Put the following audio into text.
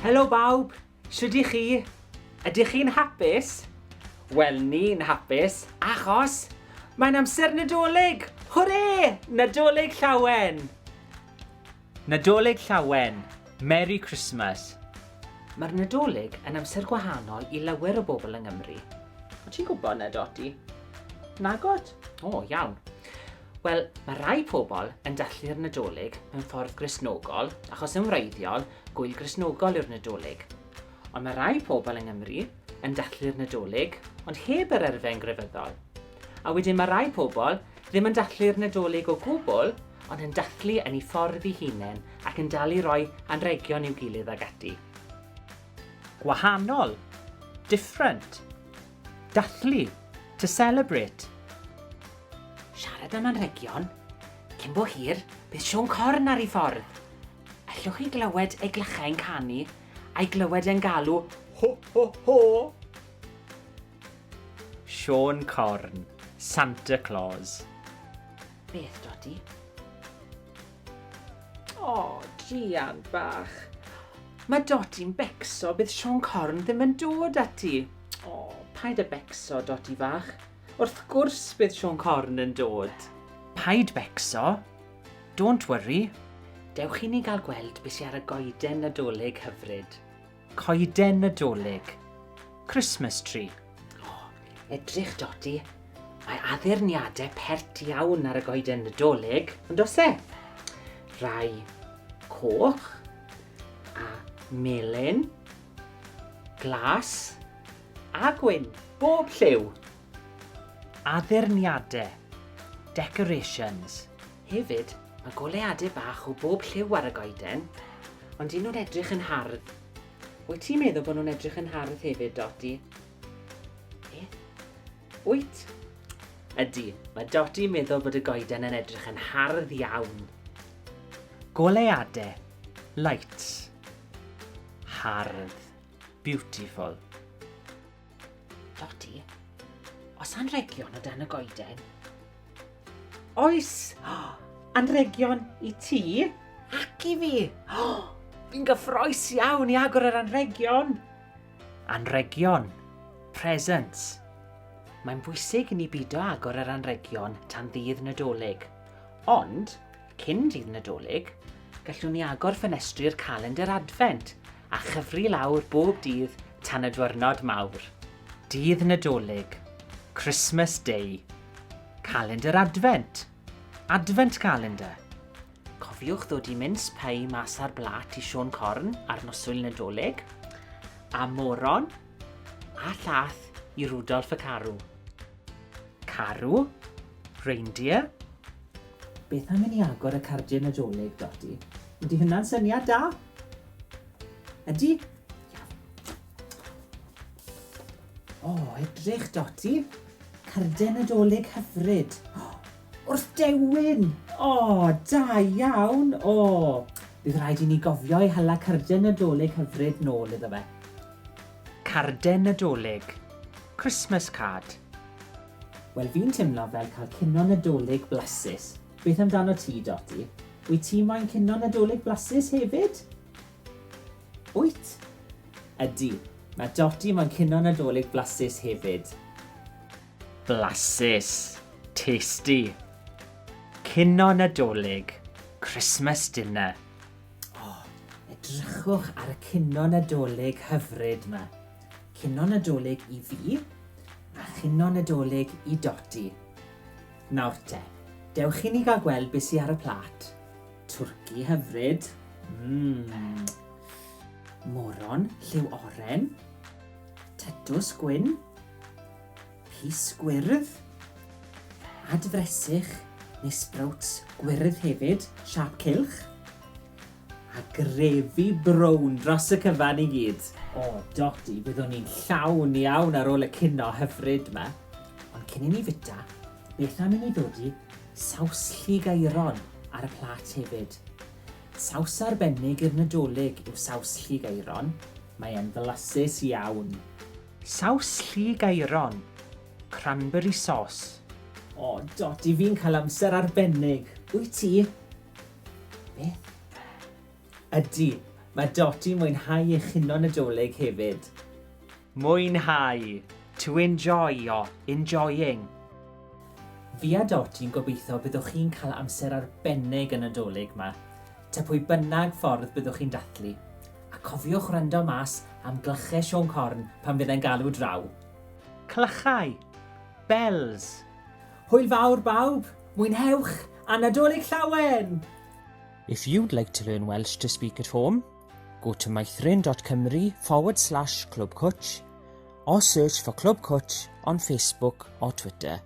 Helo bawb, shwd i chi? Ydych chi'n hapus? Wel, ni'n hapus, achos mae'n amser Nadolig! Hwre! Nadolig Llawen! Nadolig Llawen, Merry Christmas. Mae'r Nadolig yn amser gwahanol i lawer o bobl yng Nghymru. O ti'n gwybod na, Doti? Nagod? O, iawn. Wel, mae rai pobl yn dathlu'r Nadolig mewn ffordd Gristnogol, achos yn wreiddiol, gwyl Gristnogol yw'r Nadolig. Ond mae rai pobl yng Nghymru yn dathlu'r Nadolig, ond heb yr erfen grefyddol. A wedyn mae rai pobl ddim yn dathlu'r Nadolig o gwbl, ond yn dathlu yn ei ffordd ei hunain ac yn dal i roi anrhegion i'w gilydd ag ati. Gwahanol, different, dathlu, to celebrate. Siarad am anrhegion, cyn bo hir, bydd Sion corn ar ei ffordd. Allwch chi glywed ei glychau'n canu a'i glywed e'n galw ho ho ho. Sion corn, Santa Claus. Beth, Dodi? O, Gian bach. Mae Doti'n becso bydd Sion corn ddim yn dod ati. O, paid y becso, Doti fach. Wrth gwrs bydd Sion corn yn dod. Paid becso. Don't worry. Dewch i ni gael gweld beth sy'n ar y goeden Nadolig hyfryd. Coeden Nadolig. Christmas tree. O, edrych, Doti. Mae addurniadau pert iawn ar y goeden Nadolig, ond os e? Rai coch a melyn, glas a gwyn, bob lliw. Addurniadau, decorations. Hefyd, mae goleuadau bach o bob lliw ar y goeden, ond un nhw'n edrych yn hardd. Wyt ti'n meddwl bod nhw'n edrych yn hardd hefyd, Doti? Wyt? Ydy, mae Doti meddwl bod y goeden yn edrych yn hardd iawn. Goleuadau, lights, hardd, beautiful. Doti, oes anrhegion o dan y goeden? Oes! Anrhegion i ti ac i fi. Fi'n gyffroes iawn i agor yr anrhegion. Anrhegion, presents. Mae'n bwysig i ni bido agor yr anrhegion tan ddydd Nadolig. Ond, cyn dydd Nadolig, gallwn ni agor ffenestri'r calendr Adfent a chyfri lawr bob dydd tan y diwrnod mawr. Dydd Nadolig, Christmas Day, calendr Advent, Advent calendar. Cofiwch ddod i mince pie mas ar blat i Sion corn ar noswyl Nadolig, a moron a llath i Rudolf y Carw. Carw, reindeer. Beth am i ni agor y cardiau Nadolig, Doti? Ydy hynna'n syniad da? Ydy? O, edrych, Doti. Cardiau Nadolig hyfryd. Wrth dewin! O, da iawn! O, bydd rhaid i ni gofio i hala cardiau Nadolig hyfryd nôl iddo fe. Cardiau Nadolig, Christmas card. Wel, fi'n teimlo fel cael cino Nadolig blasus. Beth amdano ti, Doti? Wyt ti moyn cino Nadolig blasus hefyd? Wyt? Ydy, mae Doti moyn cino Nadolig blasus hefyd. Blasus, tasty. Cino Nadolig, Christmas dinner. O, edrychwch ar y cino Nadolig hyfryd yma. Cino Nadolig i fi, a cino Nadolig i Doti. Nawr te, dewch i ni gael gweld beth sy'n ar y plat. Twrci hyfryd. Moron, lliw oren. Tetws gwyn. Pys gwyrdd. Adfresych neu sprouts gwyrdd hefyd, siap cilch. A grefi brown dros y cyfan i gyd. O, Doti, byddwn ni'n llawn iawn ar ôl y cino hyfryd yma. Ond cyn i ni fita, beth am i ni ddodi saws lligeiron ar y plat hefyd. Saws arbennig i'r Nadolig yw saws lligeiron. Mae e'n flasus iawn. Saws lligeiron, cranberry sauce. O, Doti, fi'n cael amser arbennig. Wyt ti? Beth? Ydy, Mae Doti mwynhau echuno Nadolig hefyd. Mwynhau. To enjoy o enjoying. Fi a Doti'n gobeithio byddwch chi'n cael amser arbennig yn Nadolig yma, ta pwy bynnag ffordd byddwch chi'n dathlu. A cofiwch wrando mas am glychau Sion Corn pan fydd e'n galw draw. Clychau. Bells. Hwyl fawr bawb, mwynhewch a Nadolig Llawen! If you'd like to learn Welsh to speak at home, go to maithrin.cymru/Clwb Cwtsh or search for Clwb Cwtsh on Facebook or Twitter.